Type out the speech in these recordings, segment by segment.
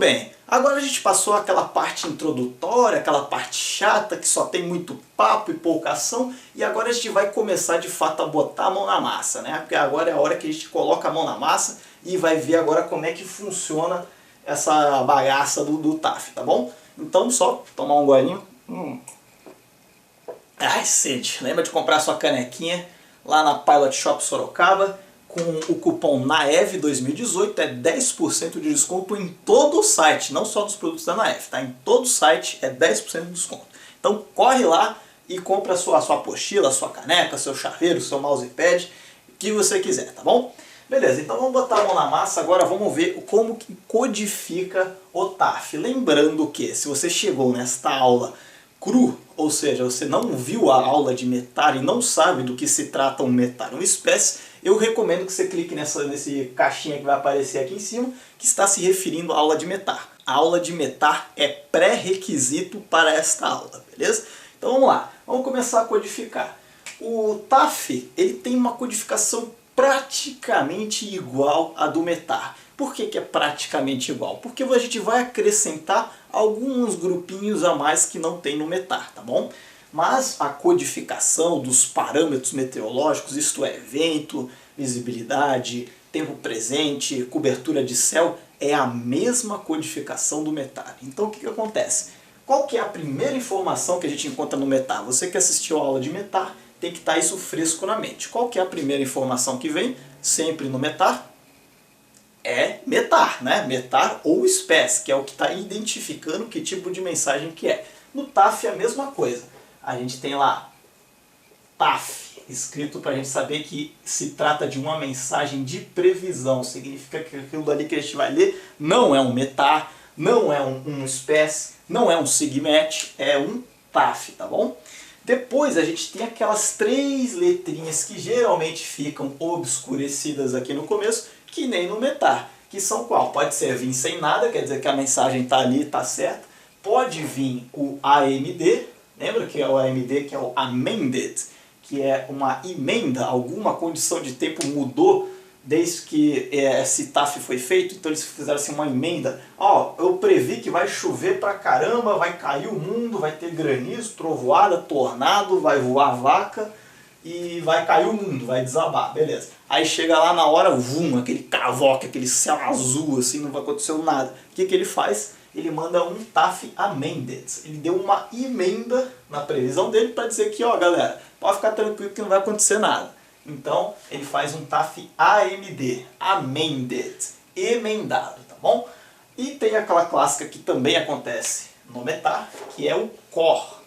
bem, agora a gente passou aquela parte introdutória, aquela parte chata que só tem muito papo e pouca ação, e agora a gente vai começar de fato a botar a mão na massa, né? Porque agora é a hora que a gente coloca a mão na massa e vai ver agora como é que funciona essa bagaça do TAF, tá bom? Então só tomar um golinho. Ai, sede. Lembra de comprar sua canequinha lá na Pilot Shop Sorocaba com o cupom NAEV 2018, é 10% de desconto em todo o site, não só dos produtos da Naev, tá? Em todo o site é 10% de desconto. Então corre lá e compra a sua apostila, a sua caneca, seu chaveiro, seu mousepad, o que você quiser, tá bom? Beleza, então vamos botar a mão na massa, agora vamos ver como que codifica o TAF. Lembrando que se você chegou nesta aula cru, ou seja, você não viu a aula de METAR e não sabe do que se trata um METAR, uma espécie, eu recomendo que você clique nesse caixinha que vai aparecer aqui em cima, que está se referindo à aula de METAR. A aula de METAR é pré-requisito para esta aula, beleza? Então vamos lá, vamos começar a codificar. O TAF ele tem uma codificação praticamente igual à do METAR. Por que é praticamente igual? Porque a gente vai acrescentar alguns grupinhos a mais que não tem no METAR, tá bom? Mas a codificação dos parâmetros meteorológicos, isto é, vento, visibilidade, tempo presente, cobertura de céu, é a mesma codificação do METAR. Então o que acontece? Qual que é a primeira informação que a gente encontra no METAR? Você que assistiu a aula de METAR tem que estar isso fresco na mente. Qual que é a primeira informação que vem sempre no METAR? É METAR, né? METAR ou espécie, que é o que está identificando que tipo de mensagem que é. No TAF é a mesma coisa. A gente tem lá TAF, escrito para a gente saber que se trata de uma mensagem de previsão. Significa que aquilo ali que a gente vai ler não é um METAR, não é um espécie, não é um SIGMET, é um TAF, tá bom? Depois a gente tem aquelas 3 letrinhas que geralmente ficam obscurecidas aqui no começo, que nem no METAR, que são qual? Pode ser vir sem nada, quer dizer que a mensagem está ali, está certa. Pode vir o AMD, lembra que é o AMD, que é o Amended, que é uma emenda, alguma condição de tempo mudou desde que esse TAF foi feito, então eles fizeram assim uma emenda. Ó, eu previ que vai chover pra caramba, vai cair o mundo, vai ter granizo, trovoada, tornado, vai voar vaca e vai cair o mundo, vai desabar, beleza. Aí chega lá na hora, vum, aquele cavoque, aquele céu azul, assim, não vai acontecer nada. O que ele faz? Ele manda um TAF Amended. Ele deu uma emenda na previsão dele para dizer que, ó, galera, pode ficar tranquilo que não vai acontecer nada. Então, ele faz um TAF AMD, Amended, emendado, tá bom? E tem aquela clássica que também acontece no METAR, que é o COR.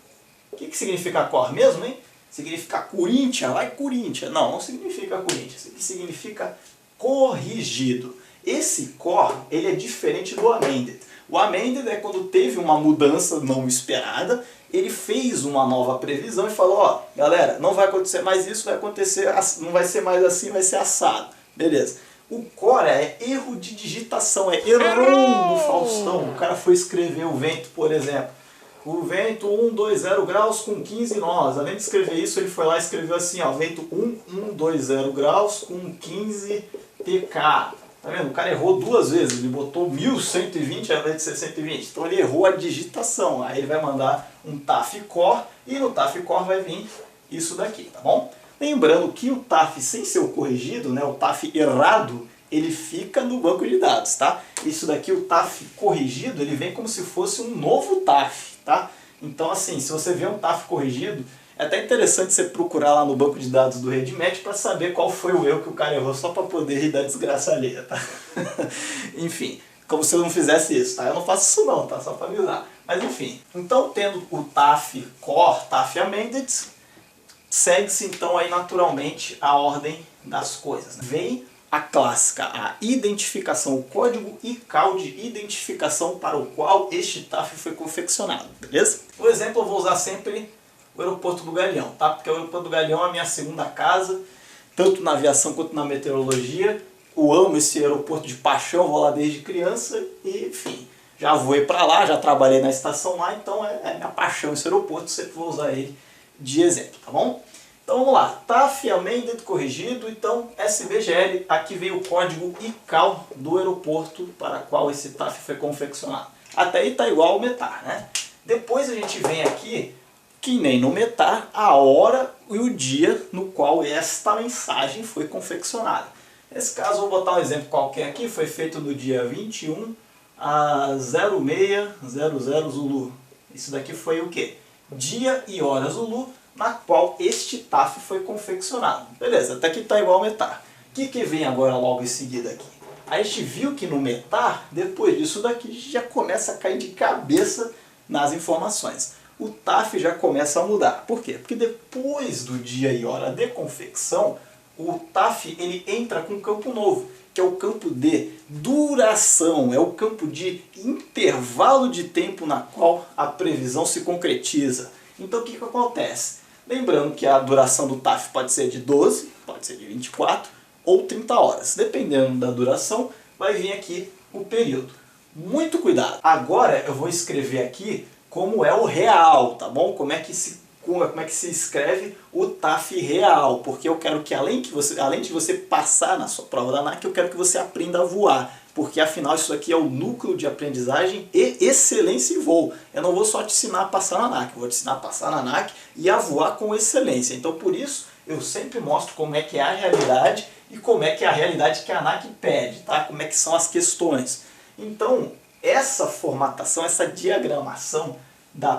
O que significa COR mesmo, hein? Significa Corinthians, vai Corinthians. Não, não significa Corinthians, isso aqui significa corrigido. Esse COR, ele é diferente do Amended. O Amended é quando teve uma mudança não esperada, ele fez uma nova previsão e falou, ó, galera, não vai acontecer mais isso, vai acontecer, não vai ser mais assim, vai ser assado. Beleza. O COR é erro de digitação, é errou do Faustão. O cara foi escrever o vento, por exemplo. O vento 120 graus com 15 nós. Além de escrever isso, ele foi lá e escreveu assim, ó, vento 120 graus com 15 pk. Tá vendo? O cara errou 2 vezes, ele botou 1120 ao invés de ser 120. Então ele errou a digitação. Aí ele vai mandar um TAF COR e no TAF COR vai vir isso daqui, tá bom? Lembrando que o TAF sem ser o corrigido, né, o TAF errado, ele fica no banco de dados, tá? Isso daqui, o TAF corrigido, ele vem como se fosse um novo TAF, tá? Então assim, se você vê um TAF corrigido, é até interessante você procurar lá no banco de dados do RedMatch para saber qual foi o erro que o cara errou, só para poder rir da desgraça alheia, tá? Enfim, como se eu não fizesse isso, tá? Eu não faço isso não, tá? Só para avisar. Mas enfim, então tendo o TAF COR, TAF Amended, segue-se então aí naturalmente a ordem das coisas, né? Vem a clássica, a identificação, o código ICAO de identificação para o qual este TAF foi confeccionado, beleza? Por exemplo, eu vou usar sempre o Aeroporto do Galeão, tá? Porque o Aeroporto do Galeão é a minha segunda casa, tanto na aviação quanto na meteorologia. Eu amo esse aeroporto de paixão, vou lá desde criança e, enfim, já voei para lá, já trabalhei na estação lá, então é minha paixão esse aeroporto, sempre vou usar ele de exemplo, tá bom? Então vamos lá, TAF amended corrigido, então SBGL, aqui veio o código ICAO do aeroporto para qual esse TAF foi confeccionado. Até aí está igual ao METAR, né? Depois a gente vem aqui, que nem no METAR, a hora e o dia no qual esta mensagem foi confeccionada. Nesse caso, vou botar um exemplo qualquer aqui, foi feito no dia 21 a 0600 Zulu. Isso daqui foi o quê? Dia e hora Zulu, na qual este TAF foi confeccionado. Beleza, até aqui está igual ao METAR. O que vem agora logo em seguida aqui? A gente viu que no METAR, depois disso daqui, a gente já começa a cair de cabeça nas informações. O TAF já começa a mudar. Por quê? Porque depois do dia e hora de confecção, o TAF ele entra com um campo novo, que é o campo de duração, é o campo de intervalo de tempo na qual a previsão se concretiza. Então o que acontece? Lembrando que a duração do TAF pode ser de 12, pode ser de 24 ou 30 horas. Dependendo da duração, vai vir aqui o período. Muito cuidado! Agora eu vou escrever aqui como é o real, tá bom? Como é que se escreve o TAF real, porque eu quero que além de você passar na sua prova da ANAC, eu quero que você aprenda a voar, porque afinal isso aqui é o núcleo de aprendizagem e excelência em voo. Eu não vou só te ensinar a passar na ANAC, eu vou te ensinar a passar na ANAC e a voar com excelência. Então por isso eu sempre mostro como é que é a realidade e como é que é a realidade que a ANAC pede, tá? Como é que são as questões. Então essa formatação, essa diagramação da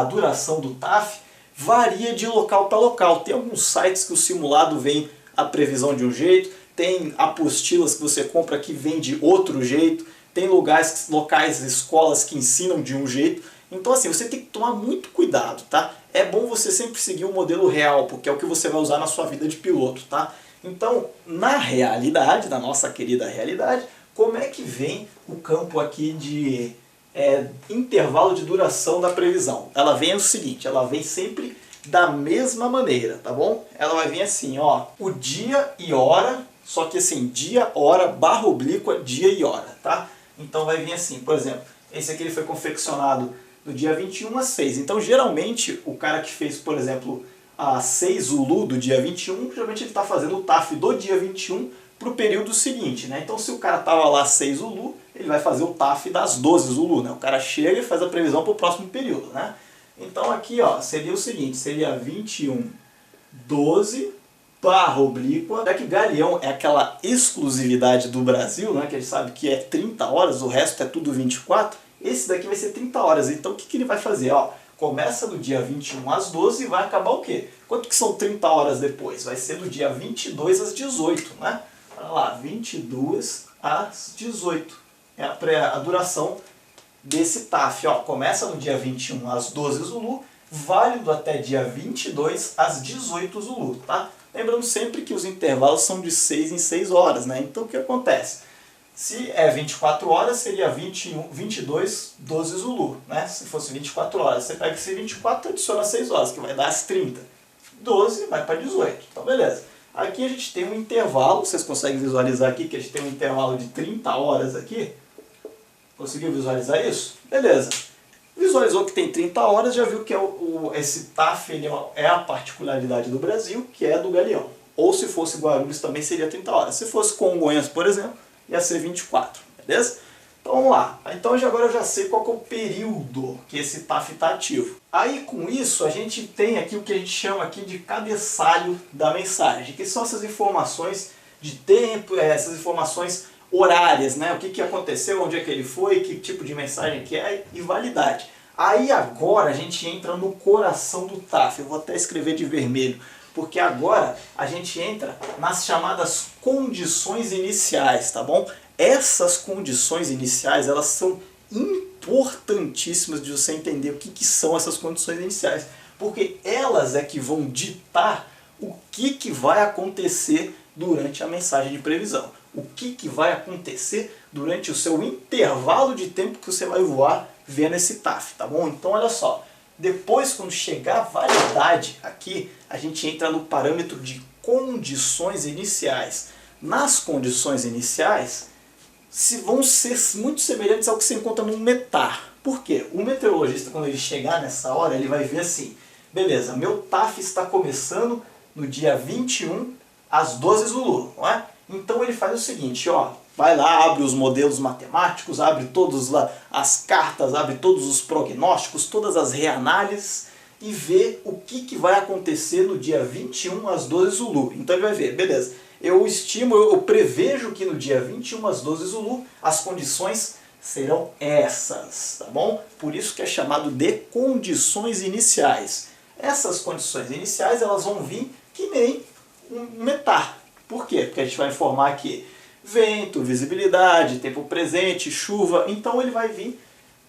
duração do TAF varia de local para local. Tem alguns sites que o simulado vem a previsão de um jeito, tem apostilas que você compra que vem de outro jeito, tem locais, escolas que ensinam de um jeito. Então assim, você tem que tomar muito cuidado, tá? É bom você sempre seguir o modelo real, porque é o que você vai usar na sua vida de piloto, tá? Então, na realidade, na nossa querida realidade, como é que vem o campo aqui de intervalo de duração da previsão? Ela vem o seguinte, ela vem sempre da mesma maneira, tá bom? Ela vai vir assim, ó, o dia e hora, só que assim, dia, hora, barra oblíqua, dia e hora, tá? Então vai vir assim, por exemplo, esse aqui ele foi confeccionado do dia 21 a 6. Então geralmente o cara que fez, por exemplo, a 6 Zulu do dia 21, geralmente ele está fazendo o TAF do dia 21 para o período seguinte, né? Então se o cara estava lá 6 Zulu, ele vai fazer o TAF das 12 Zulu, né? O cara chega e faz a previsão para o próximo período, né? Então aqui, ó, seria o seguinte, seria 21, 12, barra oblíqua. Já que Galeão é aquela exclusividade do Brasil, né? Que a gente sabe que é 30 horas, o resto é tudo 24. Esse daqui vai ser 30 horas. Então o que ele vai fazer? Ó, começa do dia 21 às 12 e vai acabar o quê? Quanto que são 30 horas depois? Vai ser do dia 22 às 18, né? Olha lá, 22 às 18. É a duração desse TAF. Ó, começa no dia 21 às 12 Zulu, válido até dia 22 às 18 Zulu, tá? Lembrando sempre que os intervalos são de 6 em 6 horas, né? Então o que acontece? Se é 24 horas, seria 21, 22, 12 Zulu, né? Se fosse 24 horas, você pega esse 24 e adiciona 6 horas, que vai dar as 30. 12 vai para 18. Então beleza. Aqui a gente tem um intervalo, vocês conseguem visualizar aqui que a gente tem um intervalo de 30 horas aqui. Conseguiu visualizar isso? Beleza. Visualizou que tem 30 horas, já viu que esse TAF ele é a particularidade do Brasil, que é do Galeão. Ou se fosse Guarulhos também seria 30 horas. Se fosse Congonhas, por exemplo, ia ser 24, beleza? Então vamos lá. Então agora eu já sei qual que é o período que esse TAF está ativo. Aí com isso a gente tem aqui o que a gente chama aqui de cabeçalho da mensagem, que são essas informações de tempo, essas informações horárias, né? O que aconteceu, onde é que ele foi, que tipo de mensagem que é e validade. Aí agora a gente entra no coração do TAF, eu vou até escrever de vermelho, porque agora a gente entra nas chamadas condições iniciais, tá bom? Essas condições iniciais, elas são importantíssimas de você entender o que são essas condições iniciais, porque elas é que vão ditar o que vai acontecer durante a mensagem de previsão. O que vai acontecer durante o seu intervalo de tempo que você vai voar vendo esse TAF, tá bom? Então olha só, depois quando chegar a validade aqui, a gente entra no parâmetro de condições iniciais. Nas condições iniciais, vão ser muito semelhantes ao que você encontra no METAR. Por quê? O meteorologista, quando ele chegar nessa hora, ele vai ver assim, beleza, meu TAF está começando no dia 21 às 12 Zulu, não é? Então ele faz o seguinte, ó, vai lá, abre os modelos matemáticos, abre todas as cartas, abre todos os prognósticos, todas as reanálises e vê o que vai acontecer no dia 21 às 12 Zulu. Então ele vai ver, beleza, eu prevejo que no dia 21 às 12 Zulu as condições serão essas, tá bom? Por isso que é chamado de condições iniciais. Essas condições iniciais elas vão vir que nem um METAR. Por quê? Porque a gente vai informar aqui vento, visibilidade, tempo presente, chuva. Então ele vai vir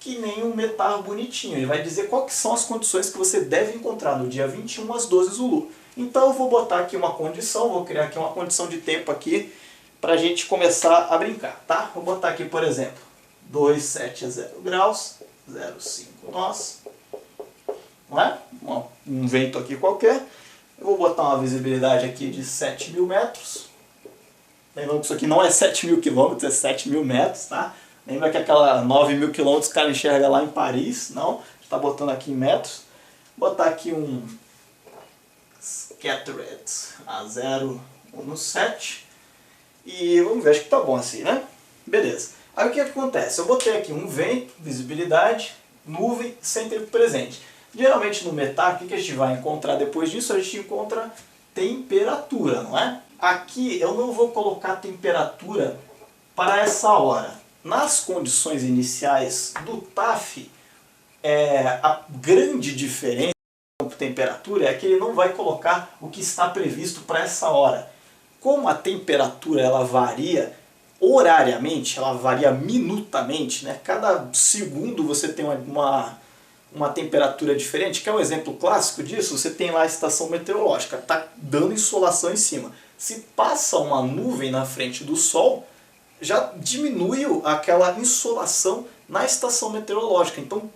que nem um METAR bonitinho. Ele vai dizer quais são as condições que você deve encontrar no dia 21 às 12 Zulu. Então eu vou botar aqui uma condição, vou criar aqui uma condição de tempo aqui para a gente começar a brincar, tá? Vou botar aqui, por exemplo, 2,7 a 0 graus, 0,5 nós, não é? Um vento aqui qualquer. Eu vou botar uma visibilidade aqui de 7.000 metros. Lembrando que isso aqui não é 7.000 quilômetros, é 7.000 metros, tá? Lembra que aquela 9.000 quilômetros o cara enxerga lá em Paris? Não, está botando aqui em metros. Vou botar aqui um Scattered a 0,17. E vamos ver, acho que tá bom assim, né? Beleza. Aí o que acontece? Eu botei aqui um vento, visibilidade, nuvem, sem tempo presente. Geralmente no METAR, o que a gente vai encontrar depois disso? A gente encontra temperatura, não é? Aqui eu não vou colocar temperatura para essa hora. Nas condições iniciais do TAF, a grande diferença com temperatura é que ele não vai colocar o que está previsto para essa hora. Como a temperatura ela varia horariamente, ela varia minutamente, né? Cada segundo você tem uma temperatura diferente, que é um exemplo clássico disso. Você tem lá a estação meteorológica, está dando insolação em cima. Se passa uma nuvem na frente do sol, já diminuiu aquela insolação na estação meteorológica. Então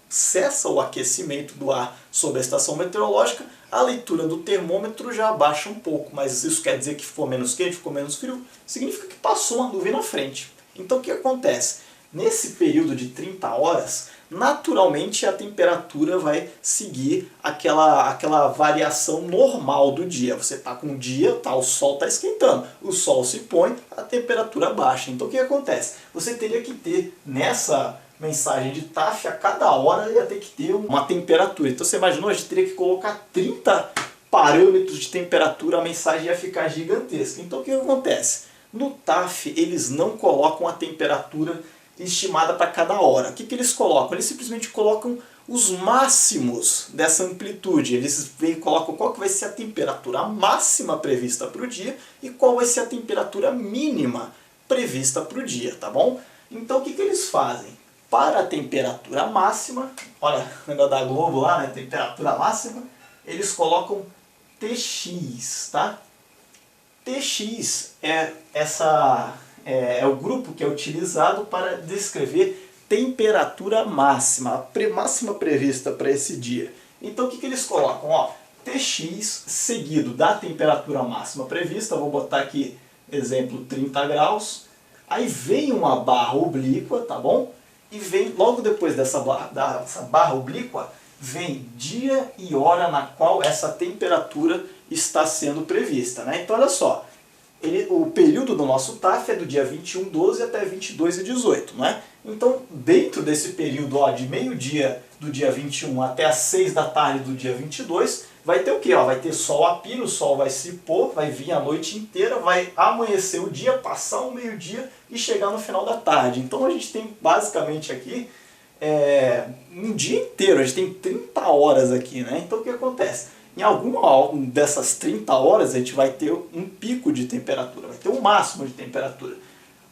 cessa o aquecimento do ar sobre a estação meteorológica, a leitura do termômetro já abaixa um pouco, mas isso quer dizer que ficou menos quente, ficou menos frio? Significa que passou uma nuvem na frente. Então o que acontece? Nesse período de 30 horas, naturalmente a temperatura vai seguir aquela variação normal do dia. Você está com o dia, o sol está esquentando, o sol se põe, a temperatura baixa. Então o que acontece? Você teria que ter nessa mensagem de TAF, a cada hora ia ter que ter uma temperatura. Então você imaginou, a gente teria que colocar 30 parâmetros de temperatura, a mensagem ia ficar gigantesca. Então o que acontece? No TAF eles não colocam a temperatura estimada para cada hora. O que eles colocam? Eles simplesmente colocam os máximos dessa amplitude. Eles colocam qual que vai ser a temperatura máxima prevista para o dia e qual vai ser a temperatura mínima prevista para o dia, tá bom? Então o que eles fazem? Para a temperatura máxima, olha o negócio da Globo lá, né? Temperatura máxima, eles colocam TX, tá? TX é o grupo que é utilizado para descrever temperatura máxima, a máxima prevista para esse dia. Então o que eles colocam? Ó, TX seguido da temperatura máxima prevista, vou botar aqui, exemplo, 30 graus, aí vem uma barra oblíqua, tá bom? E vem, logo depois dessa barra oblíqua, vem dia e hora na qual essa temperatura está sendo prevista, né? Então olha só, o período do nosso TAF é do dia 21/12 até 22/18, não é? Então dentro desse período de meio-dia do dia 21 até as 6 da tarde do dia 22, vai ter o quê? Vai ter sol a pino, o sol vai se pôr, vai vir a noite inteira, vai amanhecer o dia, passar o meio-dia e chegar no final da tarde. Então a gente tem basicamente aqui um dia inteiro, a gente tem 30 horas aqui, né? Então o que acontece? Em alguma dessas 30 horas a gente vai ter um pico de temperatura, vai ter um máximo de temperatura.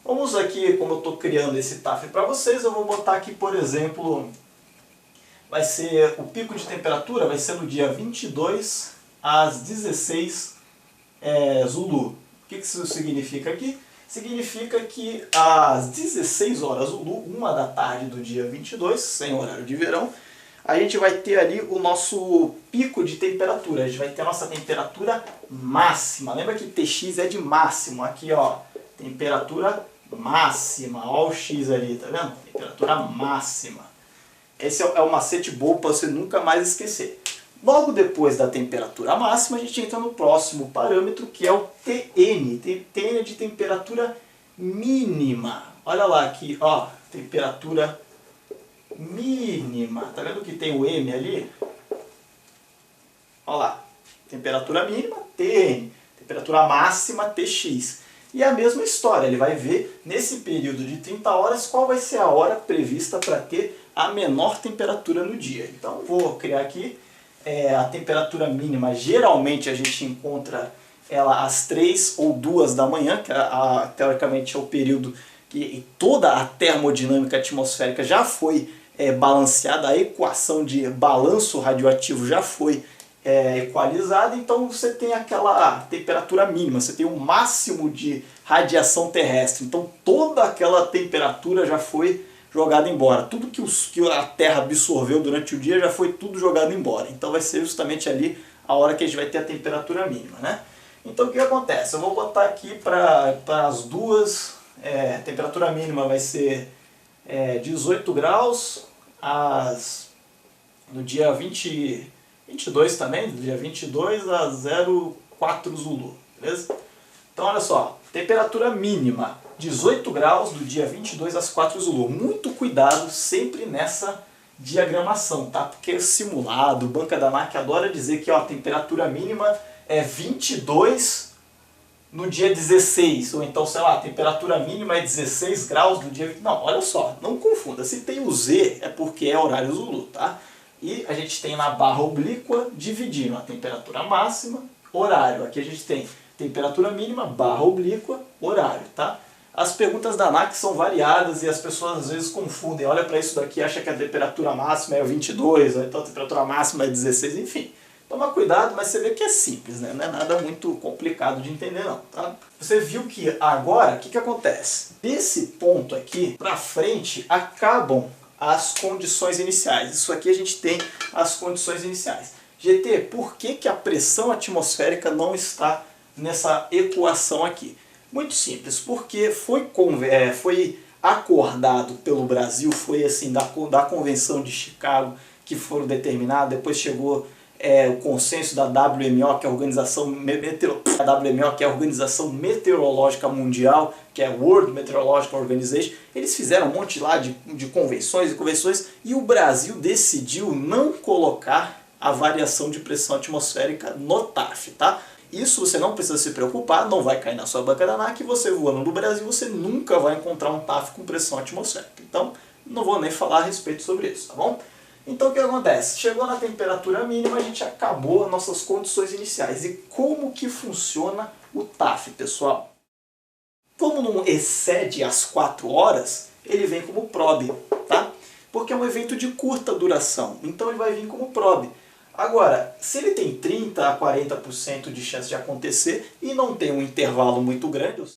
Vamos aqui, como eu estou criando esse TAF para vocês, eu vou botar aqui, por exemplo, vai ser o pico de temperatura vai ser no dia 22 às 16 Zulu. O que isso significa aqui? Significa que às 16 horas Zulu, 1 da tarde do dia 22, sem horário de verão, a gente vai ter ali o nosso pico de temperatura. A gente vai ter a nossa temperatura máxima. Lembra que TX é de máximo. Aqui, ó, temperatura máxima. Ó o X ali, tá vendo? Temperatura máxima. Esse é o macete bom para você nunca mais esquecer. Logo depois da temperatura máxima, a gente entra no próximo parâmetro, que é o TN. TN é de temperatura mínima. Olha lá aqui, ó, temperatura mínima. Tá vendo que tem o M ali? Olha lá, temperatura mínima, TN. Temperatura máxima, TX. E a mesma história, ele vai ver nesse período de 30 horas qual vai ser a hora prevista para ter a menor temperatura no dia. Então vou criar aqui a temperatura mínima. Geralmente a gente encontra ela às 3 ou 2 da manhã, que teoricamente é o período que toda a termodinâmica atmosférica já foi balanceada, a equação de balanço radioativo já foi equalizada, então você tem aquela temperatura mínima, você tem um máximo de radiação terrestre, então toda aquela temperatura já foi jogada embora, tudo que a Terra absorveu durante o dia já foi tudo jogado embora, então vai ser justamente ali a hora que a gente vai ter a temperatura mínima, né? Então o que acontece? Eu vou botar aqui para as duas, a temperatura mínima vai ser 18 graus no dia 22 também, do dia 22 a 04 Zulu, beleza? Então olha só, temperatura mínima, 18 graus do dia 22 às 4 Zulu. Muito cuidado sempre nessa diagramação, tá? Porque simulado, banca da ANAC adora dizer que ó, a temperatura mínima é 22 no dia 16, ou então, sei lá, a temperatura mínima é 16 graus no dia 20. Não, olha só, não confunda, se tem o Z é porque é horário Zulu, tá? E a gente tem na barra oblíqua dividindo a temperatura máxima, horário. Aqui a gente tem temperatura mínima, barra oblíqua, horário, tá? As perguntas da ANAC são variadas e as pessoas às vezes confundem. Olha para isso daqui e acha que a temperatura máxima é 22, ou então a temperatura máxima é 16, enfim. Toma cuidado, mas você vê que é simples, né? Não é nada muito complicado de entender não, tá? Você viu que agora, o que acontece? Desse ponto aqui para frente acabam as condições iniciais. Isso aqui a gente tem as condições iniciais. GT, por que a pressão atmosférica não está nessa equação aqui? Muito simples, porque foi acordado pelo Brasil, foi assim, da Convenção de Chicago que foram determinados, depois chegou o consenso da WMO, que é a Organização Meteorológica Mundial, que é World Meteorological Organization. Eles fizeram um monte lá de convenções e convenções, e o Brasil decidiu não colocar a variação de pressão atmosférica no TAF, tá? Isso você não precisa se preocupar, não vai cair na sua banca da ANAC, você voando no Brasil, você nunca vai encontrar um TAF com pressão atmosférica. Então, não vou nem falar a respeito sobre isso, tá bom? Então o que acontece? Chegou na temperatura mínima, a gente acabou as nossas condições iniciais. E como que funciona o TAF, pessoal? Como não excede as 4 horas, ele vem como probe, tá? Porque é um evento de curta duração, então ele vai vir como probe. Agora, se ele tem 30 a 40% de chance de acontecer e não tem um intervalo muito grande,